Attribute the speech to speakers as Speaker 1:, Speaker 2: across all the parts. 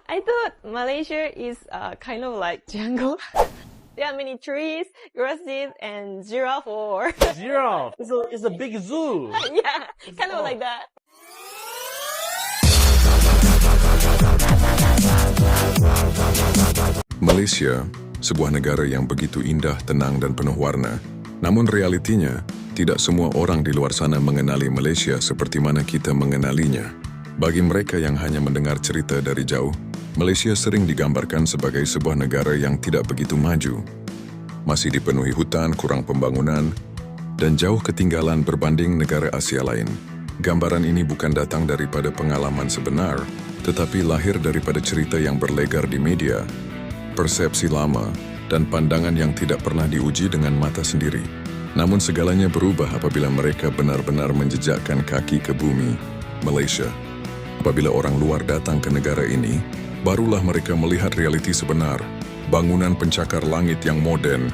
Speaker 1: I thought Malaysia is kind of like jungle. There are many trees, grasses, and giraffe or...
Speaker 2: Giraffe. It's a big zoo.
Speaker 1: Yeah, kind of like that.
Speaker 3: Malaysia, sebuah negara yang begitu indah, tenang, dan penuh warna. Namun realitinya, tidak semua orang di luar sana mengenali Malaysia seperti mana kita mengenalinya. Bagi mereka yang hanya mendengar cerita dari jauh, Malaysia sering digambarkan sebagai sebuah negara yang tidak begitu maju. Masih dipenuhi hutan, kurang pembangunan, dan jauh ketinggalan berbanding negara Asia lain. Gambaran ini bukan datang daripada pengalaman sebenar, tetapi lahir daripada cerita yang berlegar di media, persepsi lama, dan pandangan yang tidak pernah diuji dengan mata sendiri. Namun segalanya berubah apabila mereka benar-benar menjejakkan kaki ke bumi, Malaysia. Apabila orang luar datang ke negara ini, barulah mereka melihat realiti sebenar, bangunan pencakar langit yang moden,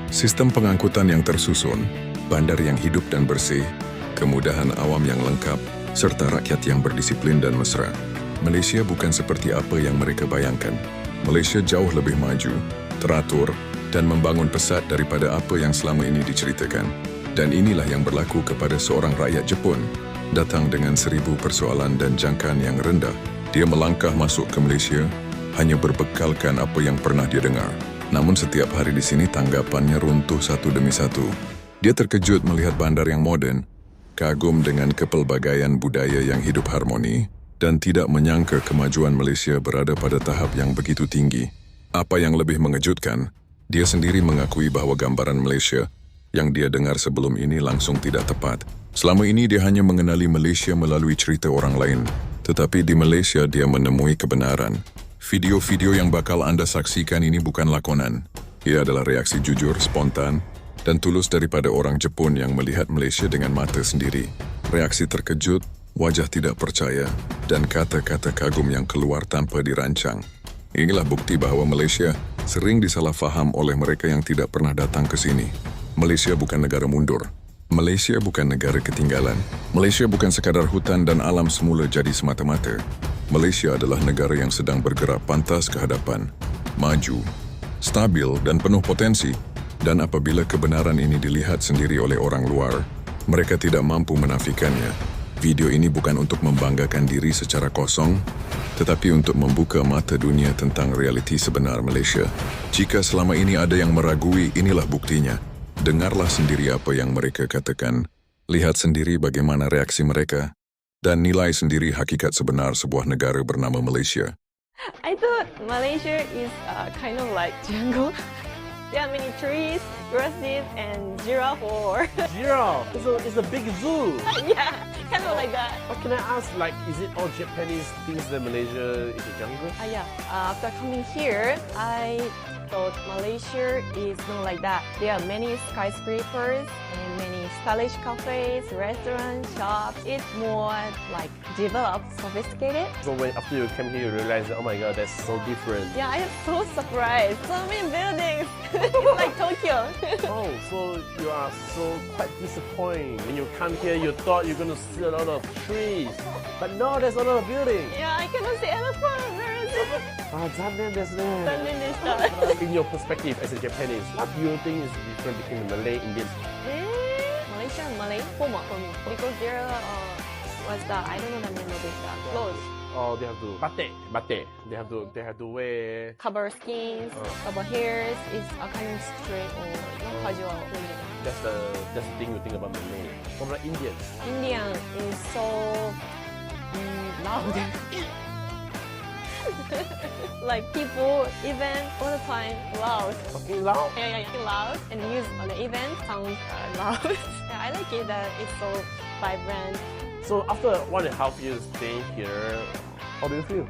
Speaker 3: sistem pengangkutan yang tersusun, bandar yang hidup dan bersih, kemudahan awam yang lengkap, serta rakyat yang berdisiplin dan mesra. Malaysia bukan seperti apa yang mereka bayangkan. Malaysia jauh lebih maju, teratur, dan membangun pesat daripada apa yang selama ini diceritakan. Dan inilah yang berlaku kepada seorang rakyat Jepun, datang dengan 1000 persoalan dan jangkaan yang rendah. Dia melangkah masuk ke Malaysia, hanya berbekalkan apa yang pernah dia dengar. Namun setiap hari di sini tanggapannya runtuh satu demi satu. Dia terkejut melihat bandar yang moden, kagum dengan kepelbagaian budaya yang hidup harmoni, dan tidak menyangka kemajuan Malaysia berada pada tahap yang begitu tinggi. Apa yang lebih mengejutkan, dia sendiri mengakui bahwa gambaran Malaysia yang dia dengar sebelum ini langsung tidak tepat. Selama ini dia hanya mengenali Malaysia melalui cerita orang lain, tetapi di Malaysia dia menemui kebenaran. Video-video yang bakal Anda saksikan ini bukan lakonan. Ia adalah reaksi jujur, spontan, dan tulus daripada orang Jepun yang melihat Malaysia dengan mata sendiri. Reaksi terkejut, wajah tidak percaya, dan kata-kata kagum yang keluar tanpa dirancang. Inilah bukti bahwa Malaysia sering disalahfaham oleh mereka yang tidak pernah datang ke sini. Malaysia bukan negara mundur. Malaysia bukan negara ketinggalan. Malaysia bukan sekadar hutan dan alam semula jadi semata-mata. Malaysia adalah negara yang sedang bergerak pantas ke hadapan, maju, stabil dan penuh potensi. Dan apabila kebenaran ini dilihat sendiri oleh orang luar, mereka tidak mampu menafikannya. Video ini bukan untuk membanggakan diri secara kosong, tetapi untuk membuka mata dunia tentang realiti sebenar Malaysia. Jika selama ini ada yang meragui, inilah buktinya. Dengarlah sendiri apa yang mereka katakan, lihat sendiri bagaimana reaksi mereka, dan nilai sendiri hakikat sebenar sebuah negara bernama Malaysia.
Speaker 1: I thought Malaysia is kind of like jungle. There are many trees, grasses, and giraffe or...
Speaker 2: Giraffe. It's a big zoo.
Speaker 1: Yeah, kind of like that.
Speaker 2: But can I ask, like, is it all Japanese thinks that Malaysia is a jungle?
Speaker 1: Yeah, after coming here, I thought Malaysia is not like that. There are many skyscrapers and many stylish cafes, restaurants, shops. It's more like developed, sophisticated.
Speaker 2: So after you came here, you realize, oh my god, that's so different.
Speaker 1: Yeah, I am so surprised. So many buildings. It's like Tokyo.
Speaker 2: Oh, so you are so quite disappointed. When you come here, you thought you're going to see a lot of trees. But no, there's a lot of buildings.
Speaker 1: Yeah, I cannot see elephant. Where is it?
Speaker 2: In your perspective as a Japanese, what do you think is different between the Malay and Indians?
Speaker 1: Malaysia and Malay, formal for me. Because there are, I don't know the name of this clothes.
Speaker 2: Oh, they have to batik. They have to wear
Speaker 1: Cover skins, cover hairs, is a kind of straight or not casual.
Speaker 2: That's the thing you think about Malay. What about Indians?
Speaker 1: Indian is so loud. Like people, event, all the time loud.
Speaker 2: Talking loud?
Speaker 1: Yeah, loud. And use on the event sounds loud. Yeah, I like it that it's so vibrant.
Speaker 2: So after 1.5 years staying here, how do you feel?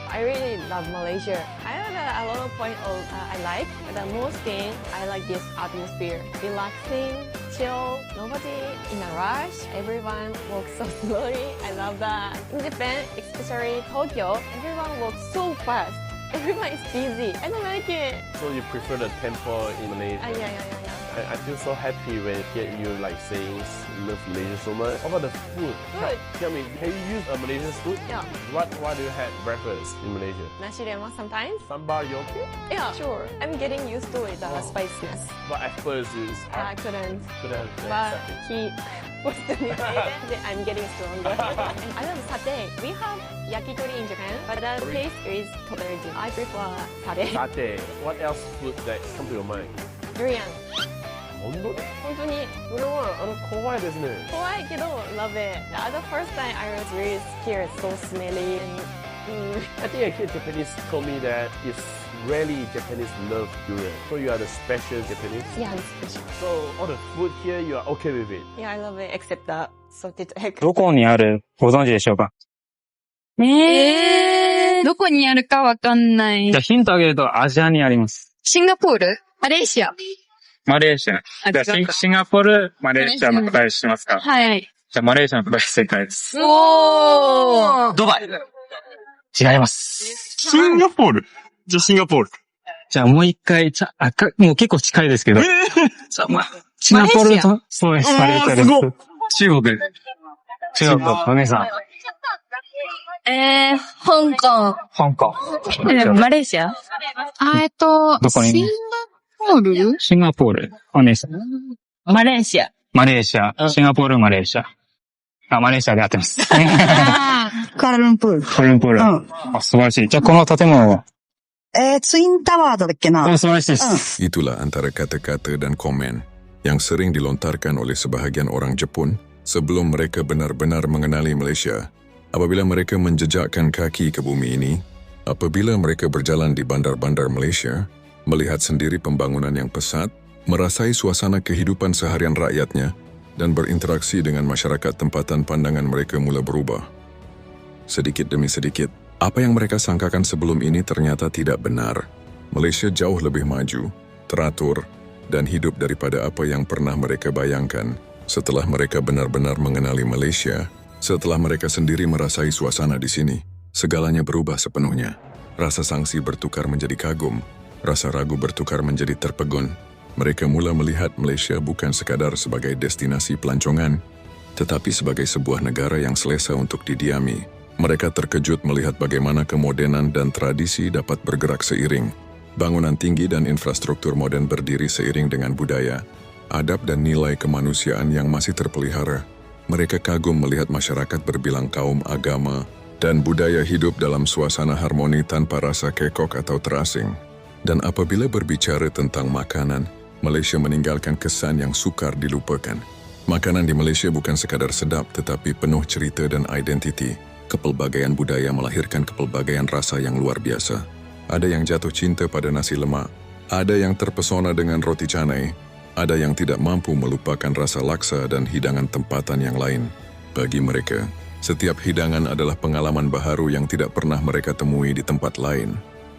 Speaker 1: I really love Malaysia. I have a lot of points I like. The most thing, I like this atmosphere. Relaxing, chill, nobody in a rush. Everyone walks so slowly. I love that. In Japan, especially Tokyo, everyone walks so fast. Everyone is busy. I don't like it.
Speaker 2: So you prefer the tempo in Malaysia?
Speaker 1: Yeah.
Speaker 2: I feel so happy when I hear you like saying love Malaysia so much. How about the food?
Speaker 1: Good.
Speaker 2: Tell me, can you use Malaysian food?
Speaker 1: Yeah.
Speaker 2: What do you have breakfast in Malaysia?
Speaker 1: Nasi lemak sometimes.
Speaker 2: Sambar, you okay?
Speaker 1: Yeah, sure. I'm getting used to it, the spiciness.
Speaker 2: But at first it's
Speaker 1: I couldn't.
Speaker 2: couldn't
Speaker 1: But
Speaker 2: accept it.
Speaker 1: he was doing it. I'm getting stronger. And I love satay. We have yakitori in Japan, but the taste is totally different. I prefer satay.
Speaker 2: Satay. What else food that come to your mind?
Speaker 1: Durian.
Speaker 2: 本当に
Speaker 1: 本当に
Speaker 2: それは怖いですね。
Speaker 1: 怖いけど love it. The first time I was really scared, so smelly and
Speaker 2: I think a kid Japanese told me that it's rarely Japanese love durian. So you are the special Japanese.
Speaker 1: yeah, it's special.
Speaker 2: So all the food here, you are okay with it.
Speaker 1: Yeah, I love it except the salted egg.
Speaker 4: どこにあるご存知でしょうか？
Speaker 5: どこにあるかわかんない
Speaker 4: じゃあ。ヒントあげるとアジアにあります。
Speaker 5: シンガポール？マレーシア。
Speaker 4: マレーシア。じゃあシンガポール、マレーシアの答えしますか？
Speaker 5: はい。
Speaker 4: じゃあマレーシアの答え正解です。
Speaker 5: おー。
Speaker 4: ドバイ。違います。
Speaker 6: シンガポール。じゃあシンガポール。
Speaker 4: じゃあもう一回、もう結構近いですけど。シンガポールと、そうです、マレーシアです。中国。中国、お姉さん。
Speaker 5: 香港。
Speaker 4: 香港。
Speaker 5: マレーシア？
Speaker 4: どこに？
Speaker 5: シンガポール？
Speaker 4: シンガポール、お姉さん。
Speaker 5: マレーシア。
Speaker 4: マレーシア。シンガポール、マレーシア。マレーシアで合ってます。
Speaker 5: クアラルンプール。
Speaker 4: クアラルンプール。素晴らしい。じゃあこの建物は
Speaker 7: ツインタワーだっけな。
Speaker 4: 素晴らしいです。
Speaker 3: Itulah antara kata-kata dan komen yang sering dilontarkan oleh sebahagian orang Jepun sebelum mereka benar-benar mengenali Malaysia. Apabila mereka menjejakkan kaki ke bumi ini, apabila mereka berjalan di bandar-bandar Malaysia, melihat sendiri pembangunan yang pesat, merasai suasana kehidupan seharian rakyatnya, dan berinteraksi dengan masyarakat tempatan, pandangan mereka mula berubah. Sedikit demi sedikit, apa yang mereka sangkakan sebelum ini ternyata tidak benar. Malaysia jauh lebih maju, teratur, dan hidup daripada apa yang pernah mereka bayangkan. Setelah mereka benar-benar mengenali Malaysia, setelah mereka sendiri merasai suasana di sini, segalanya berubah sepenuhnya. Rasa sangsi bertukar menjadi kagum, rasa ragu bertukar menjadi terpegun. Mereka mula melihat Malaysia bukan sekadar sebagai destinasi pelancongan, tetapi sebagai sebuah negara yang selesa untuk didiami. Mereka terkejut melihat bagaimana kemodenan dan tradisi dapat bergerak seiring. Bangunan tinggi dan infrastruktur modern berdiri seiring dengan budaya, adab dan nilai kemanusiaan yang masih terpelihara. Mereka kagum melihat masyarakat berbilang kaum, agama, dan budaya hidup dalam suasana harmoni tanpa rasa kekok atau terasing. Dan apabila berbicara tentang makanan, Malaysia meninggalkan kesan yang sukar dilupakan. Makanan di Malaysia bukan sekadar sedap tetapi penuh cerita dan identiti. Kepelbagaian budaya melahirkan kepelbagaian rasa yang luar biasa. Ada yang jatuh cinta pada nasi lemak, ada yang terpesona dengan roti canai, ada yang tidak mampu melupakan rasa laksa dan hidangan tempatan yang lain. Bagi mereka, setiap hidangan adalah pengalaman baharu yang tidak pernah mereka temui di tempat lain.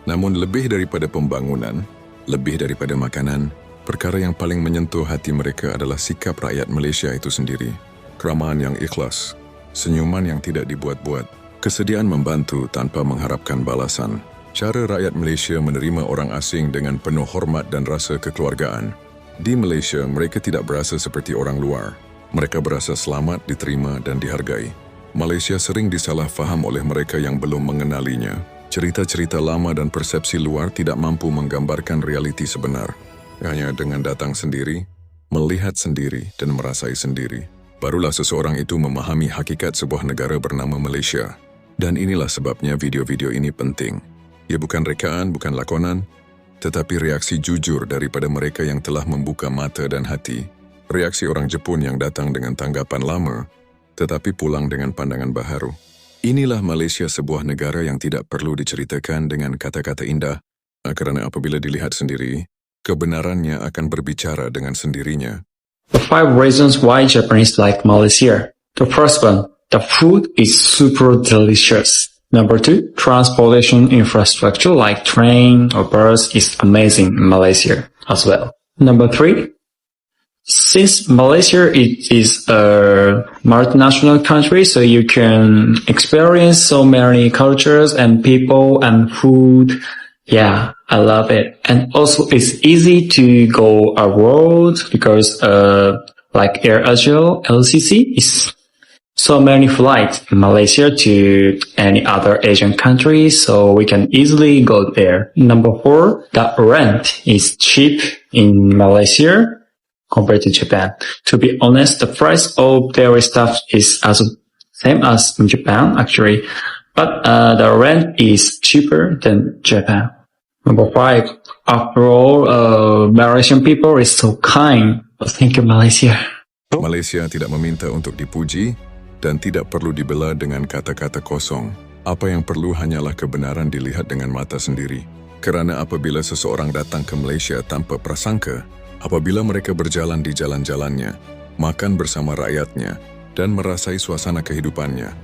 Speaker 3: Namun lebih daripada pembangunan, lebih daripada makanan, perkara yang paling menyentuh hati mereka adalah sikap rakyat Malaysia itu sendiri. Keramahan yang ikhlas, senyuman yang tidak dibuat-buat, kesediaan membantu tanpa mengharapkan balasan. Cara rakyat Malaysia menerima orang asing dengan penuh hormat dan rasa kekeluargaan. Di Malaysia, mereka tidak berasa seperti orang luar. Mereka berasa selamat, diterima dan dihargai. Malaysia sering disalah faham oleh mereka yang belum mengenalinya. Cerita-cerita lama dan persepsi luar tidak mampu menggambarkan realiti sebenar. Hanya dengan datang sendiri, melihat sendiri dan merasai sendiri, barulah seseorang itu memahami hakikat sebuah negara bernama Malaysia. Dan inilah sebabnya video-video ini penting. Ia bukan rekaan, bukan lakonan, tetapi reaksi jujur daripada mereka yang telah membuka mata dan hati. Reaksi orang Jepun yang datang dengan tanggapan lama, tetapi pulang dengan pandangan baharu. Inilah Malaysia, sebuah negara yang tidak perlu diceritakan dengan kata-kata indah, kerana apabila dilihat sendiri, kebenarannya akan berbicara dengan sendirinya.
Speaker 6: The 5 reasons why Japanese like Malaysia. The first one, the food is super delicious. Number 2, transportation infrastructure like train or bus is amazing in Malaysia as well. Number 3, since Malaysia is a multinational country, so you can experience so many cultures and people and food Yeah, I love it. And also it's easy to go abroad because, like AirAsia LCC is so many flights in Malaysia to any other Asian countries, so we can easily go there. Number 4, the rent is cheap in Malaysia compared to Japan. To be honest, the price of their stuff is also same as in Japan, actually, but the rent is cheaper than Japan. Number 5, after all, Malaysian people is so kind. Thank you, Malaysia.
Speaker 3: Malaysia tidak meminta untuk dipuji dan tidak perlu dibela dengan kata-kata kosong. Apa yang perlu hanyalah kebenaran dilihat dengan mata sendiri. Kerana apabila seseorang datang ke Malaysia tanpa prasangka, apabila mereka berjalan di jalan-jalannya, makan bersama rakyatnya, dan merasai suasana kehidupannya,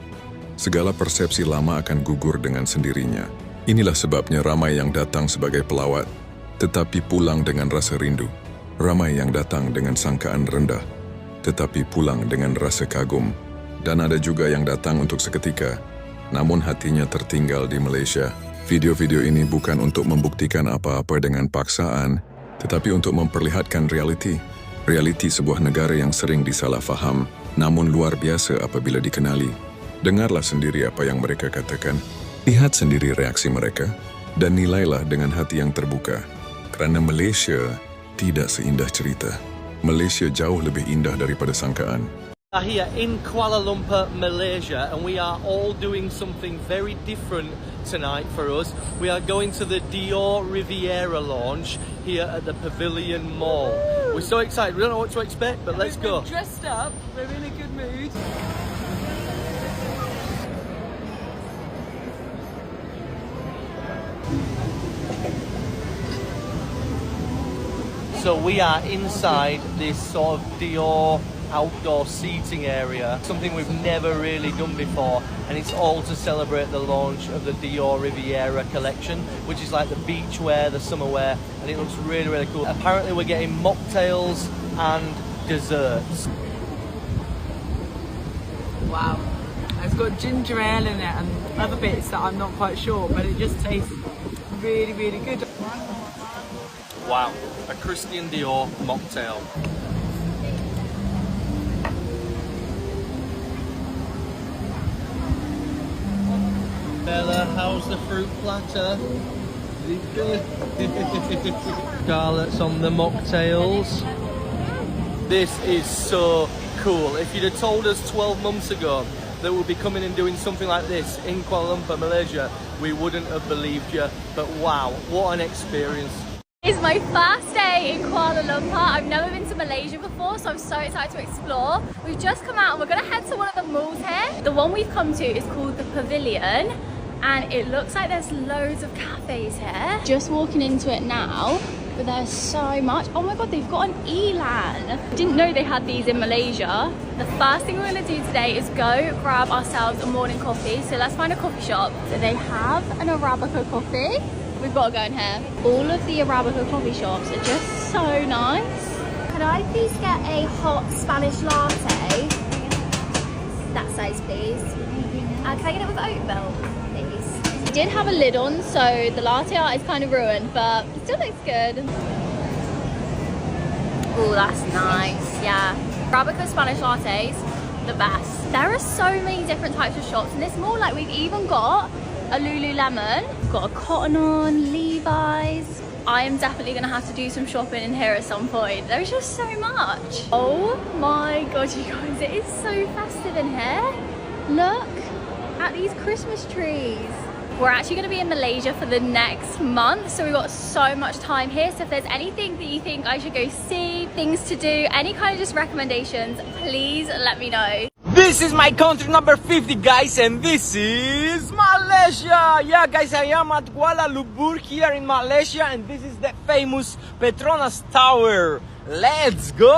Speaker 3: segala persepsi lama akan gugur dengan sendirinya. Inilah sebabnya ramai yang datang sebagai pelawat, tetapi pulang dengan rasa rindu. Ramai yang datang dengan sangkaan rendah, tetapi pulang dengan rasa kagum. Dan ada juga yang datang untuk seketika, namun hatinya tertinggal di Malaysia. Video-video ini bukan untuk membuktikan apa-apa dengan paksaan, tetapi untuk memperlihatkan realiti. Realiti sebuah negara yang sering disalahfaham, namun luar biasa apabila dikenali. Dengarlah sendiri apa yang mereka katakan, lihat sendiri reaksi mereka, dan nilailah dengan hati yang terbuka. Kerana Malaysia tidak seindah cerita. Malaysia jauh lebih indah daripada sangkaan.
Speaker 8: Here in Kuala Lumpur, Malaysia, and we are all doing something very different tonight for us. We are going to the Dior Riviera launch here at the Pavilion Mall. We're so excited. We don't know what to expect, but let's go.
Speaker 9: We're dressed up. We're in a good mood.
Speaker 8: So we are inside this sort of Dior outdoor seating area, something we've never really done before, and it's all to celebrate the launch of the Dior Riviera collection, which is like the beach wear, the summer wear, and it looks really, really cool. Apparently we're getting mocktails and desserts.
Speaker 9: Wow. It's got ginger ale in it and other bits that I'm not quite sure, but it just tastes really, really good.
Speaker 8: Wow, a Christian Dior mocktail. Bella, how's the fruit platter? Is it good? Scarlett's on the mocktails. This is so cool. If you'd have told us 12 months ago that we'll be coming and doing something like this in Kuala Lumpur, Malaysia, we wouldn't have believed you. But wow, what an experience.
Speaker 10: It's my first day in Kuala Lumpur. I've never been to Malaysia before, so I'm so excited to explore. We've just come out and we're going to head to one of the malls here. The one we've come to is called the Pavilion, and it looks like there's loads of cafes here. Just walking into it now, but there's so much. Oh my god, they've got an Elan. Didn't know they had these in Malaysia. The first thing we're going to do today is go grab ourselves a morning coffee. So let's find a coffee shop. So they have an Arabica coffee. We've got to go in here. All of the Arabica coffee shops are just so nice. Could I please get a hot Spanish latte? That size, please. Can I get it with oat milk, please? It did have a lid on, so the latte art is kind of ruined, but it still looks good. Oh, that's nice. Yeah. Arabica Spanish lattes, the best. There are so many different types of shops in this mall. Like, we've even got a Lululemon, got a Cotton On, Levi's. I am definitely gonna have to do some shopping in here at some point. There's just so much. Oh my god, you guys, it is so festive in here. Look at these Christmas trees. We're actually gonna be in Malaysia for the next month, so we've got so much time here. So if there's anything that you think I should go see, things to do, any kind of just recommendations, please let me know.
Speaker 11: This is my country number 50, guys, and this is Malaysia. Yeah, guys, I am at Kuala Lumpur here in Malaysia, and this is the famous Petronas Tower. Let's go!